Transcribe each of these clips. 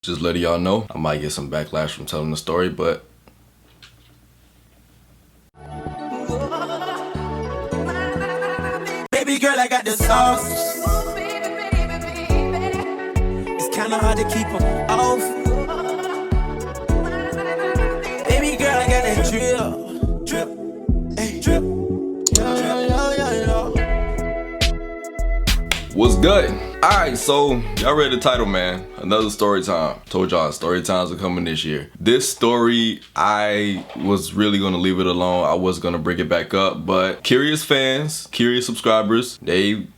Just letting y'all know, I might get some backlash from telling the story, but baby girl, I got the sauce. It's kinda hard to keep them off. Baby girl, I got that drip, drip, hey, drip. what's good? Alright, so y'all read the title, man. Another story time. Told y'all story times are coming this year. This story, I was really gonna leave it alone. I was gonna bring it back up, but curious fans, curious subscribers, they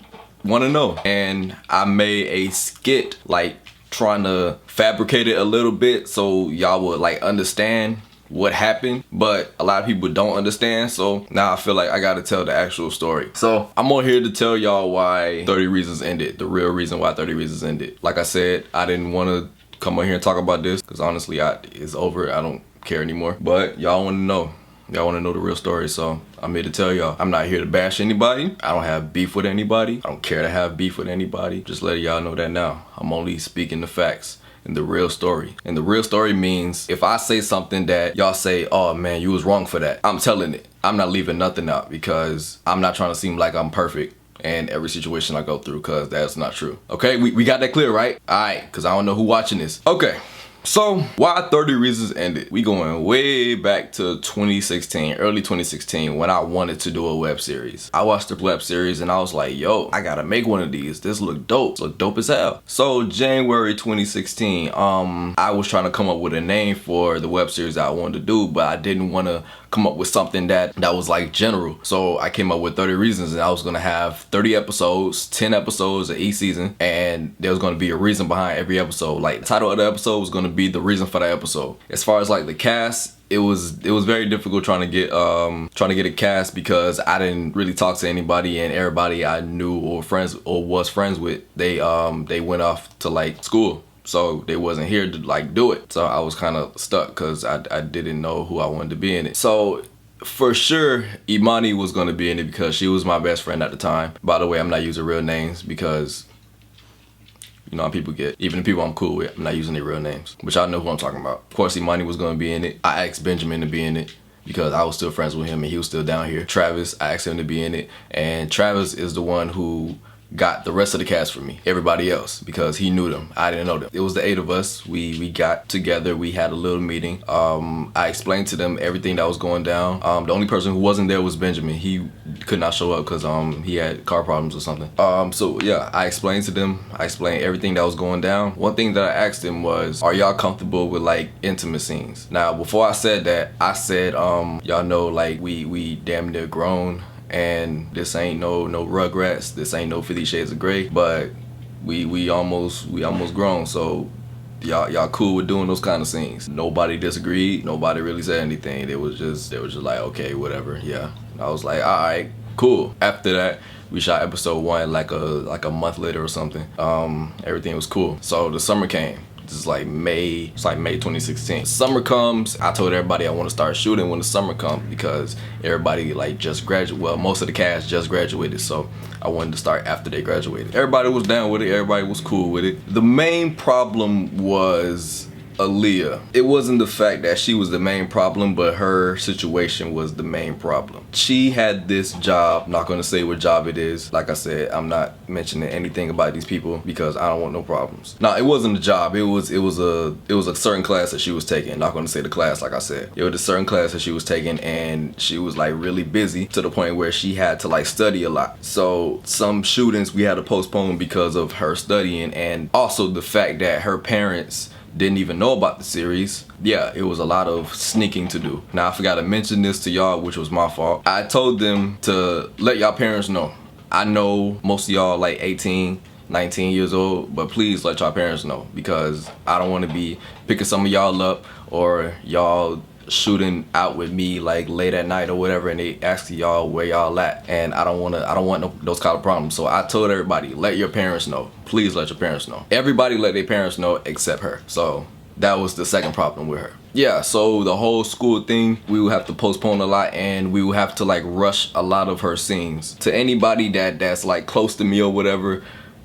wanna know. And I made a skit, like trying to fabricate it a little bit so y'all would like understand what happened, but a lot of people don't understand, so now I feel like I gotta tell the actual story. So I'm on here to tell y'all why 30 Reasons ended, the real reason why 30 Reasons ended. Like I said, I didn't want to come on here and talk about this because honestly it's over. I don't care anymore, but y'all want to know. Y'all want to know the real story, so I'm here to tell y'all. I'm not here to bash anybody. I don't have beef with anybody. I don't care to have beef with anybody. Just letting y'all know that now. I'm only speaking the facts and the real story. And the real story means if I say something that y'all say, oh man, you was wrong for that, I'm telling it. I'm not leaving nothing out because I'm not trying to seem like I'm perfect in every situation I go through, because that's not true. Okay, we got that clear, right? All right, because I don't know who watching this. Okay. So, why 30 Reasons ended? We going way back to 2016, early 2016, when I wanted to do a web series. I watched the web series and I was like, yo, I gotta make one of these. This look dope. This look dope as hell. So, January 2016, I was trying to come up with a name for the web series that I wanted to do, but I didn't want to come up with something that was like general. So, I came up with 30 Reasons, and I was gonna have 30 episodes, 10 episodes of each season, and there was gonna be a reason behind every episode. Like, the title of the episode was gonna be the reason for that episode. As far as like the cast, it was very difficult trying to get a cast because I didn't really talk to anybody, and everybody I knew or was friends with, they went off to like school, so they wasn't here to like do it. So I was kind of stuck because I didn't know who I wanted to be in it. So for sure, Imani was going to be in it because she was my best friend at the time. By the way, I'm not using real names because you know how people get. Even the people I'm cool with, I'm not using their real names. But y'all know who I'm talking about. Of course, Imani was going to be in it. I asked Benjamin to be in it because I was still friends with him and he was still down here. Travis, I asked him to be in it. And Travis is the one who got the rest of the cast for me, everybody else, because he knew them. I didn't know them. It was the 8 of us. We got together. We had a little meeting. I explained to them everything that was going down. The only person who wasn't there was Benjamin. He could not show up because he had car problems or something. So yeah, I explained to them. I explained everything that was going down. One thing that I asked them was, are y'all comfortable with like intimate scenes? Now, before I said that, I said, y'all know like we damn near grown, and this ain't no Rugrats, this ain't no 50 Shades of Grey, but we almost grown, so y'all cool with doing those kind of scenes. Nobody disagreed, nobody really said anything. They was just like, okay, whatever, yeah. I was like, all right, cool. After that, we shot episode 1 like a month later or something. Everything was cool. So the summer came. This is like May 2016. Summer comes, I told everybody I want to start shooting when the summer comes because everybody like just graduated. Well, most of the cast just graduated, so I wanted to start after they graduated. Everybody was down with it, everybody was cool with it. The main problem was Aaliyah. It wasn't the fact that she was the main problem, but her situation was the main problem. She had this job, not gonna say what job it is. Like I said, I'm not mentioning anything about these people because I don't want no problems. No, it wasn't a job. It was a certain class that she was taking. Not gonna say the class, like I said. It was a certain class that she was taking, and she was like really busy to the point where she had to like study a lot. So some shootings we had to postpone because of her studying, and also the fact that her parents didn't even know about the series. Yeah, it was a lot of sneaking to do. Now, I forgot to mention this to y'all, which was my fault. I told them to let y'all parents know. I know most of y'all like 18, 19 years old, but please let y'all parents know because I don't want to be picking some of y'all up or y'all shooting out with me like late at night or whatever, and they ask y'all where y'all at, and I don't want those kind of problems. So I told everybody, let your parents know. Please let your parents know. Everybody let their parents know except her. So that was the second problem with her. Yeah, so the whole school thing, we would have to postpone a lot, and we would have to like rush a lot of her scenes. To anybody that's like close to me or whatever,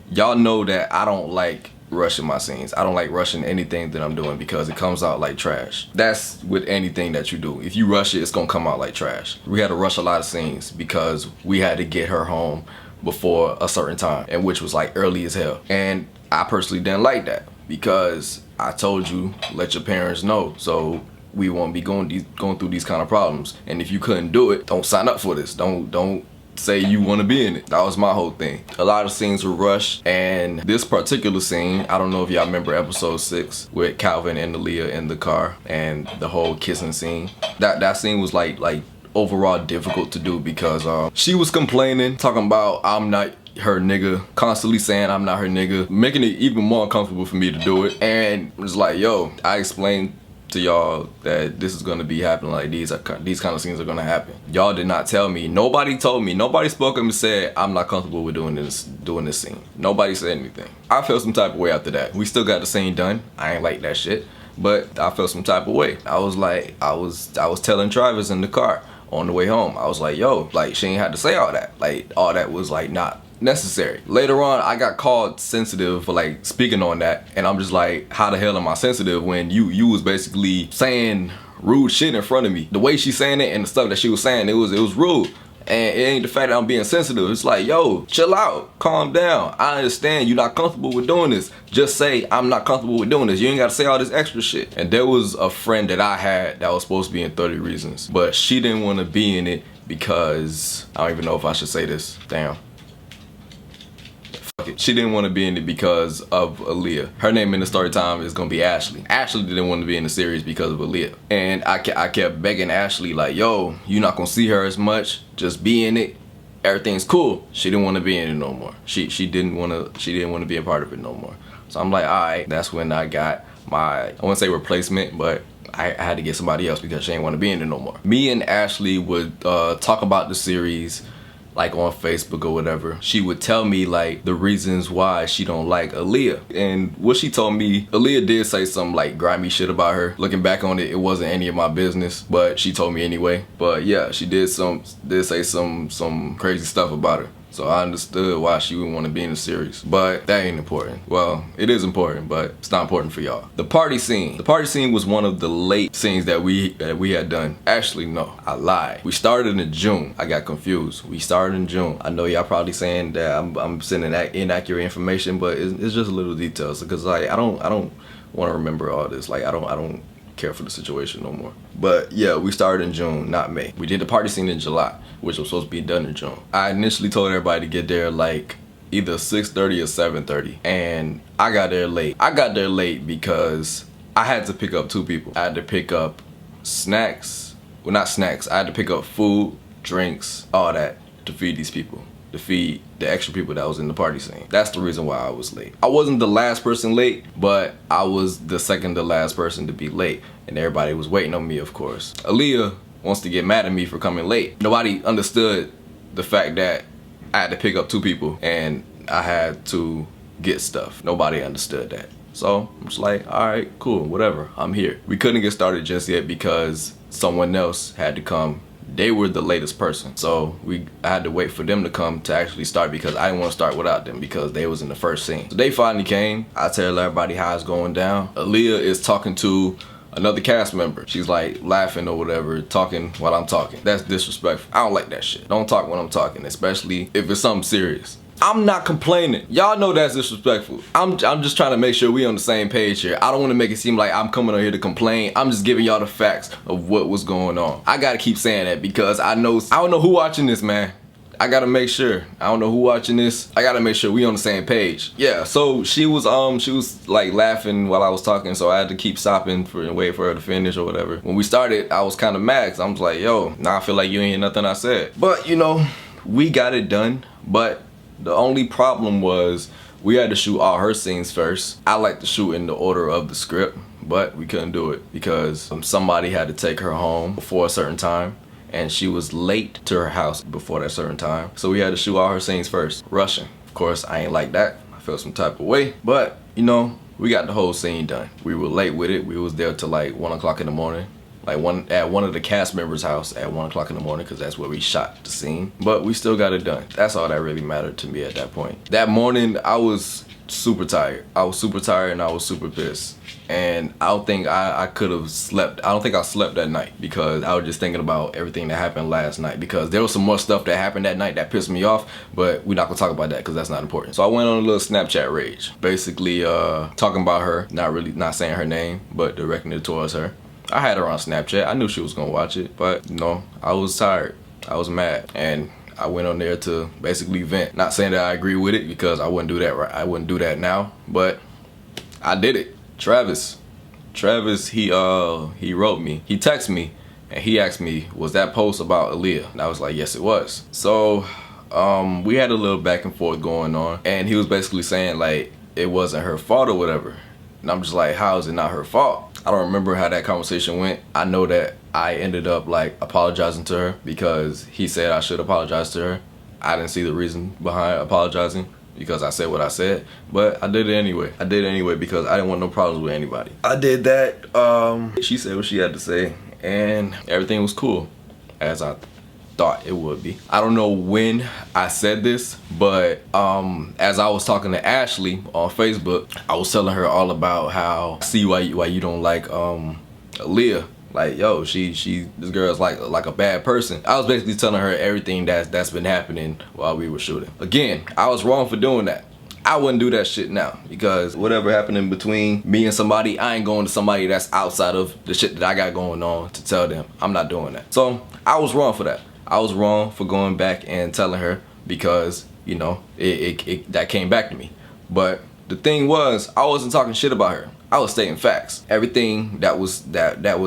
y'all know that I don't like rushing my scenes. I don't like rushing anything that I'm doing because it comes out like trash. That's with anything that you do. If you rush it, it's gonna come out like trash. We had to rush a lot of scenes because we had to get her home before a certain time, and which was like early as hell. And I personally didn't like that because I told you, let your parents know, so we won't be going through these kind of problems. And if you couldn't do it, don't sign up for this. Don't say you want to be in it. That was my whole thing. A lot of scenes were rushed, and this particular scene, I don't know if y'all remember episode 6 with Calvin and Aaliyah in the car and the whole kissing scene. That scene was like overall difficult to do because she was complaining, talking about I'm not her nigga, constantly saying I'm not her nigga, making it even more uncomfortable for me to do it. And it's like, yo, I explained to y'all that this is gonna be happening, like these kind of scenes are gonna happen. Y'all did not tell me. Nobody told me. Nobody spoke up and said I'm not comfortable with doing this scene. Nobody said anything. I felt some type of way after that. We still got the scene done. I ain't like that shit, but I felt some type of way. I was like, I was telling Travis in the car on the way home. I was like, yo, like she ain't had to say all that. Like all that was like not necessary. Later on, I got called sensitive for like speaking on that, and I'm just like, how the hell am I sensitive when you was basically saying rude shit in front of me? The way she's saying it and the stuff that she was saying, it was rude. And it ain't the fact that I'm being sensitive. It's like, yo, chill out, calm down. I understand you're not comfortable with doing this. Just say I'm not comfortable with doing this. You ain't gotta say all this extra shit. And there was a friend that I had that was supposed to be in 30 Reasons, but she didn't want to be in it because I don't even know if I should say this. Damn. She didn't want to be in it because of Aaliyah. Her name in the story time is gonna be Ashley. Ashley didn't want to be in the series because of Aaliyah. And I kept begging Ashley like, yo, you're not gonna see her as much. Just be in it. Everything's cool. She didn't want to be in it no more. She didn't want to be a part of it no more. So I'm like, all right. That's when I got my, I wouldn't say replacement, but I had to get somebody else because she didn't want to be in it no more. Me and Ashley would talk about the series like on Facebook or whatever. She would tell me like the reasons why she don't like Aaliyah. And what she told me, Aaliyah did say some like grimy shit about her. Looking back on it, it wasn't any of my business, but she told me anyway. But yeah, she did say some crazy stuff about her. So I understood why she would want to be in the series. But that ain't important. Well, it is important, but it's not important for y'all. The party scene. The party scene was one of the late scenes that we had done. Actually, no, I lied. We started in June. I got confused. We started in June. I know y'all probably saying that I'm sending that inaccurate information, but it's just little details because like I don't want to remember all this. Like I don't care for the situation no more. But yeah, we started in June, not May. We did the party scene in July, which was supposed to be done in June. I initially told everybody to get there like either 6:30 or 7:30, and I got there late. I got there late because I had to pick up 2 people. I had to pick up snacks, well not snacks, I had to pick up food, drinks, all that to feed these people. To feed the extra people that was in the party scene. That's the reason why I was late. I wasn't the last person late, but I was the second to last person to be late, and everybody was waiting on me, of course. Aaliyah wants to get mad at me for coming late. Nobody understood the fact that I had to pick up 2 people and I had to get stuff. Nobody understood that. So I'm just like, all right, cool, whatever, I'm here. We couldn't get started just yet because someone else had to come. They were the latest person, so I had to wait for them to come to actually start because I didn't want to start without them because they was in the first scene. So they finally came. I tell everybody how it's going down. Aaliyah is talking to another cast member. She's like laughing or whatever, talking while I'm talking. That's disrespectful. I don't like that shit. Don't talk when I'm talking, especially if it's something serious. I'm not complaining. Y'all know that's disrespectful. I'm just trying to make sure we on the same page here. I don't want to make it seem like I'm coming on here to complain. I'm just giving y'all the facts of what was going on. I gotta keep saying that because I don't know who watching this, man. I gotta make sure. I don't know who watching this. I gotta make sure we on the same page. Yeah, so she was like laughing while I was talking, so I had to keep stopping and wait for her to finish or whatever. When we started, I was kind of mad 'cause I was like, yo, now I feel like you ain't hear nothing I said. But you know, we got it done. But the only problem was we had to shoot all her scenes first. I like to shoot in the order of the script, but we couldn't do it because somebody had to take her home before a certain time, and she was late to her house before that certain time. So we had to shoot all her scenes first, rushing. Of course, I ain't like that. I felt some type of way, but you know, we got the whole scene done. We were late with it. We was there till like 1 o'clock in the morning. Like at one of the cast members' house at 1 o'clock in the morning because that's where we shot the scene. But we still got it done. That's all that really mattered to me at that point. That morning, I was super tired. I was super tired and I was super pissed. And I don't think I could have slept. I don't think I slept that night because I was just thinking about everything that happened last night, because there was some more stuff that happened that night that pissed me off, but we're not gonna talk about that because that's not important. So I went on a little Snapchat rage, basically talking about her, not saying her name, but directing it towards her. I had her on Snapchat. I knew she was gonna watch it, but you know, I was tired. I was mad, and I went on there to basically vent. Not saying that I agree with it, because I wouldn't do that right. I wouldn't do that now, but I did it. Travis, he wrote me. He texted me and he asked me, was that post about Aaliyah? And I was like, yes, it was. So we had a little back and forth going on, and he was basically saying like it wasn't her fault or whatever. And I'm just like, how is it not her fault? I don't remember how that conversation went. I know that I ended up like apologizing to her because he said I should apologize to her. I didn't see the reason behind apologizing, because I said what I said, but I did it anyway. I did it anyway because I didn't want no problems with anybody. I did that. She said what she had to say, and everything was cool, as I thought it would be. I don't know when I said this, but as I was talking to Ashley on Facebook, I was telling her all about how I see why you don't like Aaliyah. Like, yo, this girl's like a bad person. I was basically telling her everything that's been happening while we were shooting. Again, I was wrong for doing that. I wouldn't do that shit now, because whatever happened in between me and somebody, I ain't going to somebody that's outside of the shit that I got going on to tell them. I'm not doing that. So I was wrong for that. I was wrong for going back and telling her, because, you know, that came back to me. But the thing was, I wasn't talking shit about her. I was stating facts. Everything that was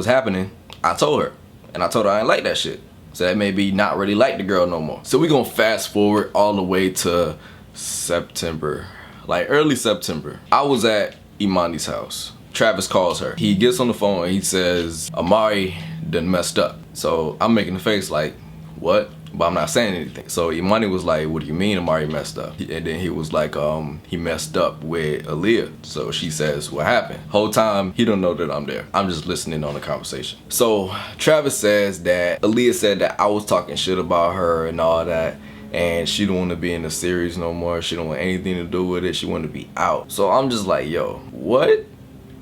happening, I told her. And I told her I didn't like that shit. So that made me not really like the girl no more. So we gonna fast forward all the way to September. Like early September. I was at Imani's house. Travis calls her. He gets on the phone and he says, Amari done messed up. So I'm making the face like, what? But I'm not saying anything. So Imani was like, what do you mean Amari messed up? And then he was like, he messed up with Aaliyah. So she says, what happened? Whole time, he don't know that I'm there. I'm just listening on the conversation. So Travis says that Aaliyah said that I was talking shit about her and all that, and she don't want to be in the series no more. She don't want anything to do with it. She want to be out. So I'm just like, yo, what?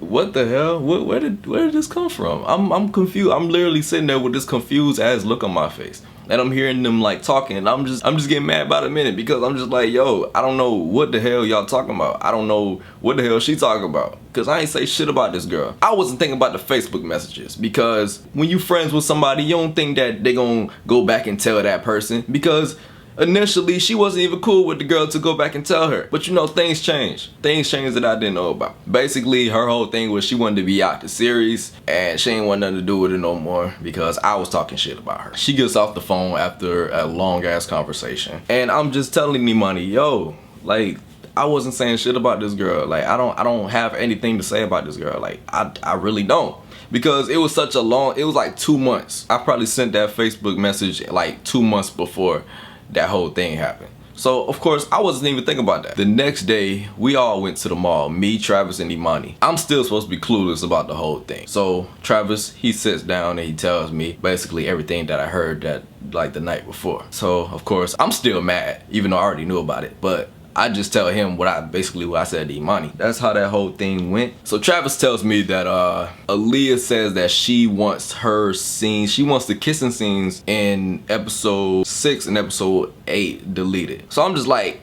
What the hell? Where did this come from? I'm confused. I'm literally sitting there with this confused ass look on my face. And I'm hearing them like talking, and I'm just getting mad about a minute, because I'm just like, yo, I don't know what the hell y'all talking about. I don't know what the hell she talking about, because I ain't say shit about this girl. I wasn't thinking about the Facebook messages, because when you friends with somebody, you don't think that they gonna go back and tell that person, because initially she wasn't even cool with the girl to go back and tell her. But you know, things change. Things changed that I didn't know about. Basically, her whole thing was she wanted to be out the series, and she ain't want nothing to do with it no more because I was talking shit about her. She gets off the phone after a long ass conversation, and I'm just telling Imani, yo, like, I wasn't saying shit about this girl. Like, I don't have anything to say about this girl. Like, I really don't. Because it was such a long, it was like 2 months. I probably sent that Facebook message like 2 months before that whole thing happened. So of course I wasn't even thinking about that. The next day we all went to the mall, me, Travis, and Imani. I'm still supposed to be clueless about the whole thing. So Travis, he sits down and he tells me basically everything that I heard that like the night before. So of course I'm still mad, even though I already knew about it, but I just tell him what I said to Imani. That's how that whole thing went. So Travis tells me that Aaliyah says that she wants her scenes, she wants the kissing scenes in episode 6 and episode 8 deleted. So I'm just like,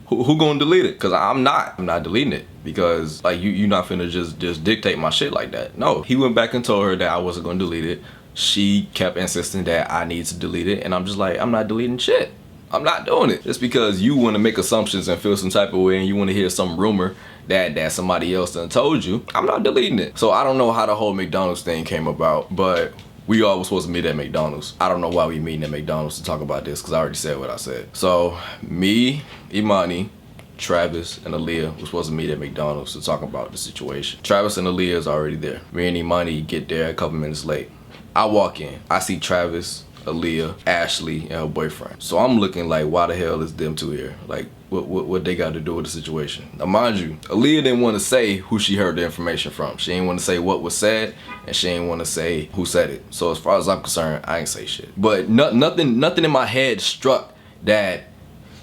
who gonna delete it? Cause I'm not deleting it, because like you not finna just dictate my shit like that. No, he went back and told her that I wasn't gonna delete it. She kept insisting that I need to delete it, and I'm just like, I'm not deleting shit. I'm not doing it. Just because you want to make assumptions and feel some type of way, and you want to hear some rumor that somebody else done told you, I'm not deleting it. So I don't know how the whole McDonald's thing came about, but we all were supposed to meet at McDonald's. I don't know why we meeting at McDonald's to talk about this, because I already said what I said. So me, Imani, Travis, and Aaliyah were supposed to meet at McDonald's to talk about the situation. Travis and Aaliyah is already there. Me and Imani get there a couple minutes late. I walk in. I see Travis, Aaliyah, Ashley, and her boyfriend. So I'm looking like, why the hell is them two here? Like, what they got to do with the situation? Now mind you, Aaliyah didn't want to say who she heard the information from. She didn't want to say what was said, and she didn't want to say who said it. So as far as I'm concerned, I ain't say shit. But nothing in my head struck that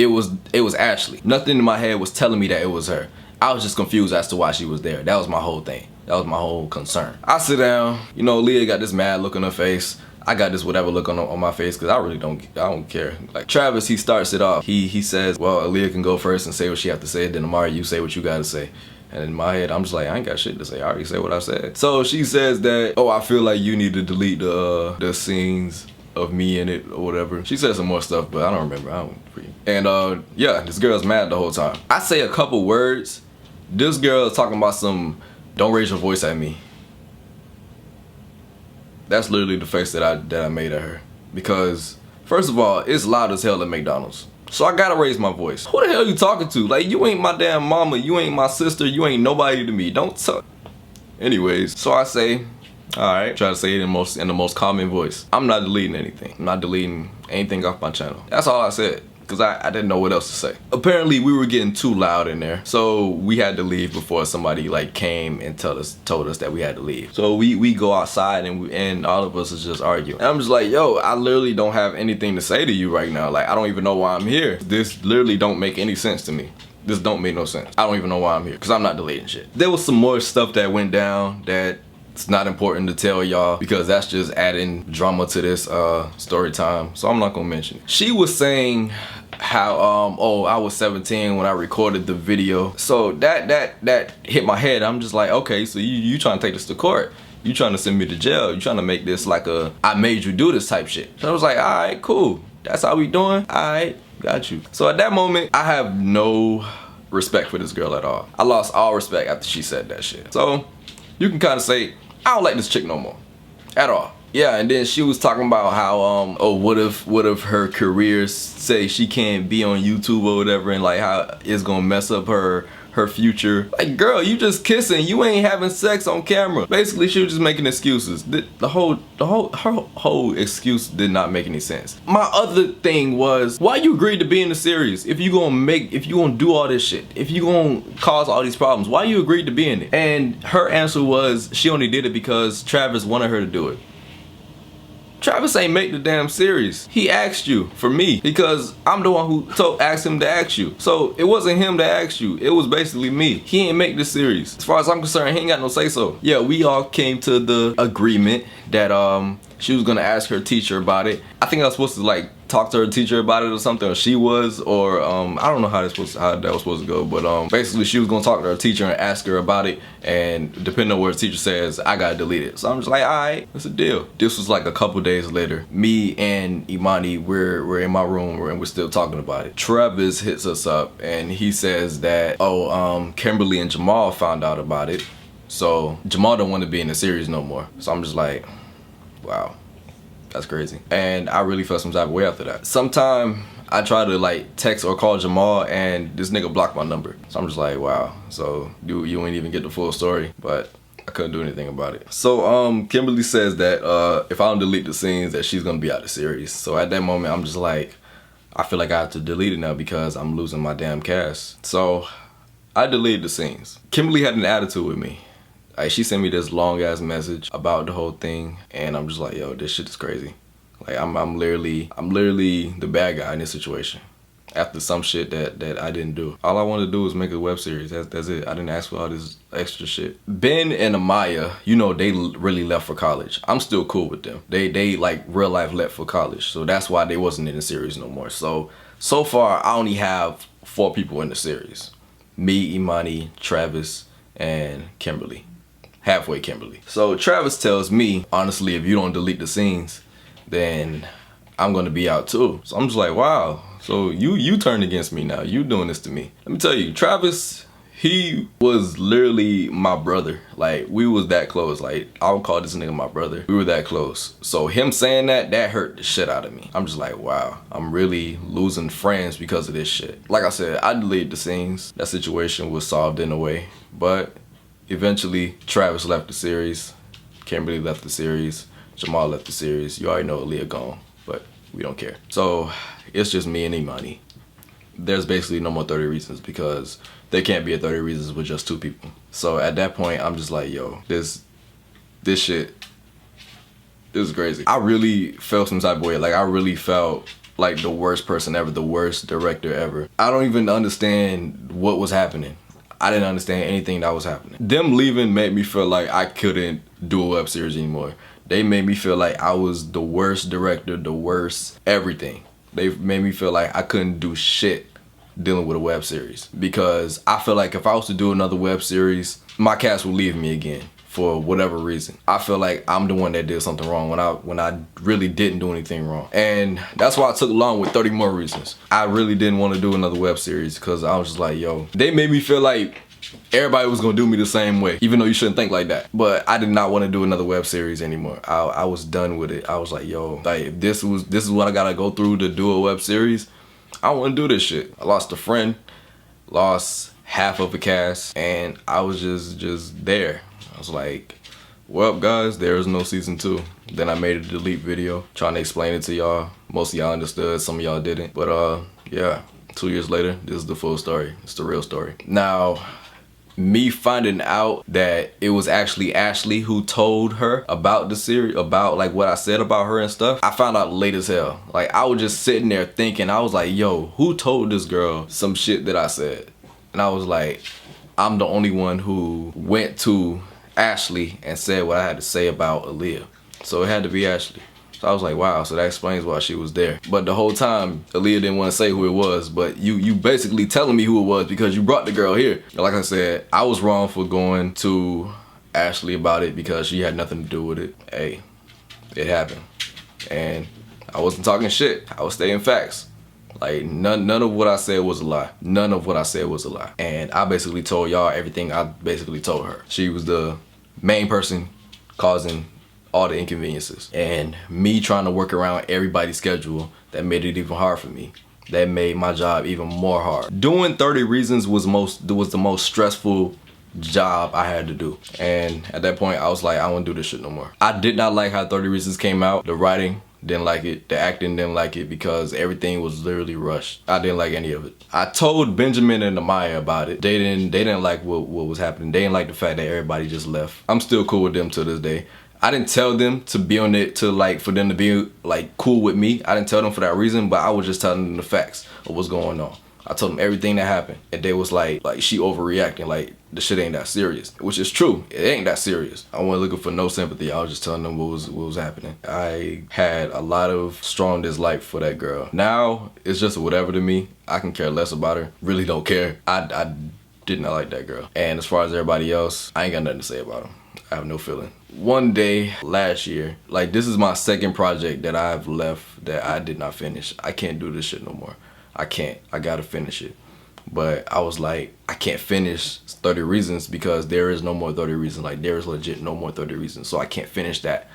it was Ashley. Nothing in my head was telling me that it was her. I was just confused as to why she was there. That was my whole thing. That was my whole concern. I sit down, you know, Leah got this mad look on her face. I got this whatever look on my face because I don't care. Like Travis, he starts it off. He says, well, Aaliyah can go first and say what she have to say. Then Amari, you say what you gotta say. And in my head, I'm just like, I ain't got shit to say. I already said what I said. So she says that, oh, I feel like you need to delete the scenes of me in it or whatever. She said some more stuff, but I don't remember. And yeah, this girl's mad the whole time. I say a couple words. This girl is talking about some, don't raise your voice at me. That's literally the face that I made at her. Because, first of all, it's loud as hell at McDonald's. So I gotta raise my voice. Who the hell you talking to? Like, you ain't my damn mama, you ain't my sister, you ain't nobody to me. Don't talk. Anyways, so I say, alright, try to say it in the most common voice. I'm not deleting anything. I'm not deleting anything off my channel. That's all I said. Because I didn't know what else to say. Apparently we were getting too loud in there, so we had to leave before somebody like came and told us that we had to leave. So we go outside and all of us is just arguing. And I'm just like, yo, I literally don't have anything to say to you right now. Like, I don't even know why I'm here. This literally don't make any sense to me. This don't make no sense. I don't even know why I'm here because I'm not deleting shit. There was some more stuff that went down that it's not important to tell y'all because that's just adding drama to this story time. So I'm not gonna mention it. She was saying how oh, I was 17 when I recorded the video. So that hit my head. I'm just like, okay, so you trying to take this to court. You trying to send me to jail. You trying to make this like a I made you do this type shit. So I was like, all right, cool. That's how we doing? All right, got you. So at that moment, I have no respect for this girl at all. I lost all respect after she said that shit. So you can kind of say, I don't like this chick no more, at all. Yeah, and then she was talking about how, oh, what if her career, say she can't be on YouTube or whatever, and like how it's gonna mess up her future. Like, girl, you just kissing, you ain't having sex on camera. Basically, she was just making excuses. Her whole excuse did not make any sense. My other thing was, why you agreed to be in the series? If you gonna do all this shit, if you gonna cause all these problems, why you agreed to be in it? And her answer was, she only did it because Travis wanted her to do it. Travis ain't make the damn series. He asked you for me because I'm the one who asked him to ask you. So it wasn't him that asked you. It was basically me. He ain't make the series. As far as I'm concerned, he ain't got no say so. Yeah, we all came to the agreement that she was gonna ask her teacher about it. I think I was supposed to like talk to her teacher about it or something, or she was, or I don't know how that was supposed to go, but basically she was gonna talk to her teacher and ask her about it, and depending on what the teacher says, I gotta delete it. So I'm just like, alright, that's a deal. This was like a couple days later. Me and Imani, we're in my room and we're still talking about it. Travis hits us up and he says that, oh, Kimberly and Jamal found out about it, so Jamal don't want to be in the series no more. So I'm just like, wow, that's crazy. And I really felt some type of way after that. Sometime I try to like text or call Jamal and this nigga blocked my number. So I'm just like, wow. So you ain't even get the full story, but I couldn't do anything about it. So Kimberly says that if I don't delete the scenes that she's gonna be out of the series. So at that moment I'm just like, I feel like I have to delete it now because I'm losing my damn cast. So I deleted the scenes. Kimberly had an attitude with me. Like, she sent me this long ass message about the whole thing, and I'm just like, yo, this shit is crazy. Like, I'm literally the bad guy in this situation after some shit that I didn't do. All I wanted to do was make a web series. That's it. I didn't ask for all this extra shit. Ben and Amaya, you know, they really left for college. I'm still cool with them. They like real life left for college, so that's why they wasn't in the series no more. So far I only have 4 people in the series: me, Imani, Travis, and Kimberly. Halfway Kimberly. So Travis tells me, honestly, if you don't delete the scenes, then I'm gonna be out too. So I'm just like, wow. So you turned against me now. You doing this to me. Let me tell you, Travis, he was literally my brother. Like, we was that close. Like, I would call this nigga my brother. We were that close. So him saying that hurt the shit out of me. I'm just like, wow, I'm really losing friends because of this shit. Like I said, I deleted the scenes. That situation was solved in a way, but eventually, Travis left the series, Kimberly left the series, Jamal left the series. You already know Aaliyah gone, but we don't care. So it's just me and Imani. There's basically no more 30 Reasons because there can't be a 30 Reasons with just 2 people. So at that point, I'm just like, yo, this shit, this is crazy. I really felt some type of way. Like, I really felt like the worst person ever, the worst director ever. I don't even understand what was happening. I didn't understand anything that was happening. Them leaving made me feel like I couldn't do a web series anymore. They made me feel like I was the worst director, the worst everything. They made me feel like I couldn't do shit dealing with a web series, because I feel like if I was to do another web series, my cast would leave me again for whatever reason. I feel like I'm the one that did something wrong when I really didn't do anything wrong. And that's why I took along with 30 More Reasons. I really didn't want to do another web series because I was just like, yo, they made me feel like everybody was gonna do me the same way, even though you shouldn't think like that. But I did not want to do another web series anymore. I was done with it. I was like, yo, like if this is what I gotta go through to do a web series, I don't want to do this shit. I lost a friend, lost half of a cast, and I was just there. I was like, well guys, there is no season 2. Then I made a delete video trying to explain it to y'all. Most of y'all understood, some of y'all didn't. But yeah, 2 years later, this is the full story. It's the real story. Now, me finding out that it was actually Ashley who told her about the series, about like what I said about her and stuff, I found out late as hell. Like I was just sitting there thinking, I was like, yo, who told this girl some shit that I said? And I was like, I'm the only one who went to Ashley and said what I had to say about Aaliyah. So it had to be Ashley. So I was like, wow, so that explains why she was there. But the whole time, Aaliyah didn't want to say who it was, but you basically telling me who it was because you brought the girl here. Like I said, I was wrong for going to Ashley about it because she had nothing to do with it. Hey, it happened. And I wasn't talking shit. I was stating facts. Like none of what I said was a lie. None of what I said was a lie. And I basically told y'all everything I basically told her. She was the main person causing all the inconveniences. And me trying to work around everybody's schedule, that made it even hard for me. That made my job even more hard. Doing 30 Reasons was the most stressful job I had to do. And at that point, I was like, I don't want to do this shit no more. I did not like how 30 Reasons came out. The writing, didn't like it. The acting, didn't like it because everything was literally rushed. I didn't like any of it. I told Benjamin and Amaya about it. They didn't like what was happening. They didn't like the fact that everybody just left. I'm still cool with them to this day. I didn't tell them to be on it for them to be like cool with me. I didn't tell them for that reason, but I was just telling them the facts of what's going on. I told them everything that happened, and they was like she overreacting, like the shit ain't that serious, which is true. It ain't that serious. I wasn't looking for no sympathy. I was just telling them what was happening. I had a lot of strong dislike for that girl. Now it's just whatever to me. I can care less about her. Really don't care. I did not like that girl. And as far as everybody else, I ain't got nothing to say about them. I have no feeling. One day last year, like this is my second project that I've left that I did not finish. I can't do this shit no more. I can't. I gotta finish it. But I was like, I can't finish 30 Reasons because there is no more 30 Reasons. Like there is legit no more 30 Reasons. So I can't finish that.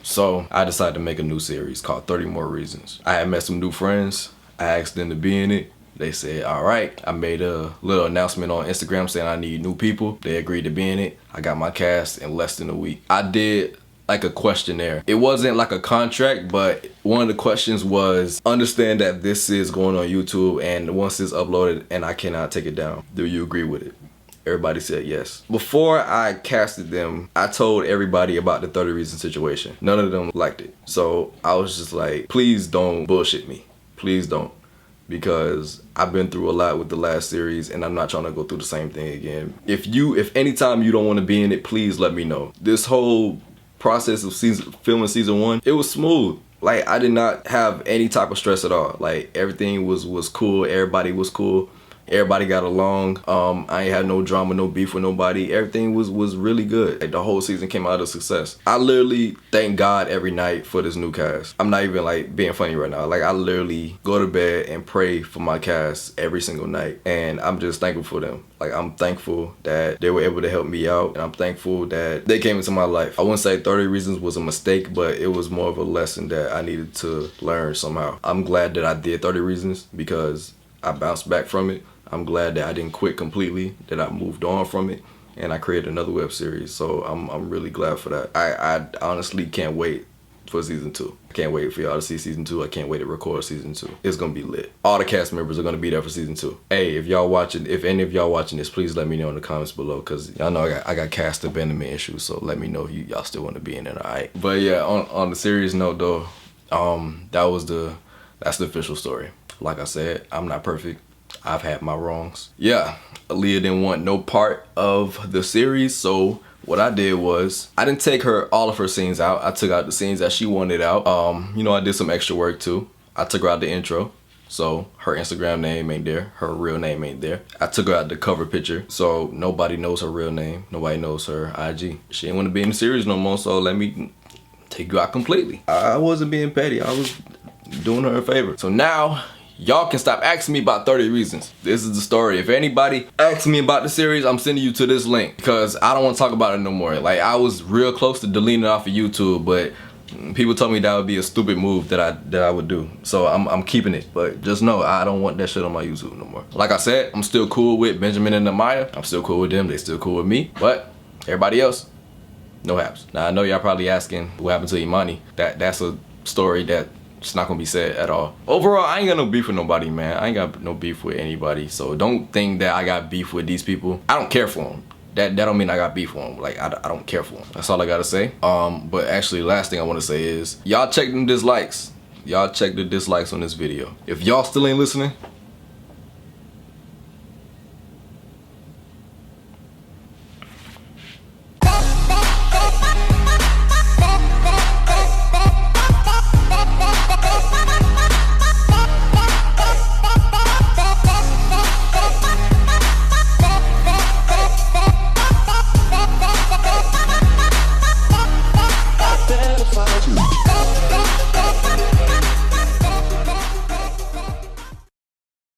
So I decided to make a new series called 30 More Reasons. I had met some new friends. I asked them to be in it. They said, all right. I made a little announcement on Instagram saying I need new people. They agreed to be in it. I got my cast in less than a week. I did like a questionnaire. It wasn't like a contract, but one of the questions was, understand that this is going on YouTube and once it's uploaded and I cannot take it down. Do you agree with it? Everybody said yes. Before I casted them, I told everybody about the 30 Reasons situation. None of them liked it. So I was just like, please don't bullshit me. Please don't. Because I've been through a lot with the last series and I'm not trying to go through the same thing again. If anytime you don't want to be in it, please let me know. This whole process of filming season 1, it was smooth. Like I did not have any type of stress at all. Like everything was cool. Everybody was cool. Everybody got along. I ain't had no drama, no beef with nobody. Everything was really good. Like the whole season came out a success. I literally thank God every night for this new cast. I'm not even like being funny right now. Like I literally go to bed and pray for my cast every single night. And I'm just thankful for them. Like I'm thankful that they were able to help me out. And I'm thankful that they came into my life. I wouldn't say 30 Reasons was a mistake, but it was more of a lesson that I needed to learn somehow. I'm glad that I did 30 Reasons because I bounced back from it. I'm glad that I didn't quit completely, that I moved on from it, and I created another web series. So I'm really glad for that. I honestly can't wait for season 2. I can't wait for y'all to see season 2. I can't wait to record season 2. It's gonna be lit. All the cast members are gonna be there for season 2. Hey, if any of y'all watching this, please let me know in the comments below, cause y'all know I got cast abandonment issues. So let me know if y'all still want to be in it. Alright. But yeah, on the serious note though, that was the That's the official story. Like I said, I'm not perfect. I've had my wrongs. Yeah, Aaliyah didn't want no part of the series, so what I did was, I didn't take all of her scenes out. I took out the scenes that she wanted out. You know, I did some extra work too. I took her out the intro, so her Instagram name ain't there. Her real name ain't there. I took her out the cover picture, so nobody knows her real name. Nobody knows her IG. She didn't want to be in the series no more, so let me take you out completely. I wasn't being petty. I was doing her a favor. So now, y'all can stop asking me about 30 reasons. This is the story. If anybody asks me about the series, I'm sending you to this link because I don't want to talk about it no more. Like, I was real close to deleting it off of YouTube, but people told me that would be a stupid move that I would do. So I'm keeping it. But just know, I don't want that shit on my YouTube no more. Like I said, I'm still cool with Benjamin and Amaya. I'm still cool with them. They still cool with me. But everybody else, no haps. Now, I know y'all probably asking what happened to Imani. That's a story that it's not gonna be said at all. Overall, I ain't got no beef with nobody, man. I ain't got no beef with anybody. So don't think that I got beef with these people. I don't care for them. That don't mean I got beef for them. Like, I don't care for them. That's all I gotta say. But actually, last thing I wanna say is, y'all check them dislikes. Y'all check the dislikes on this video. If y'all still ain't listening,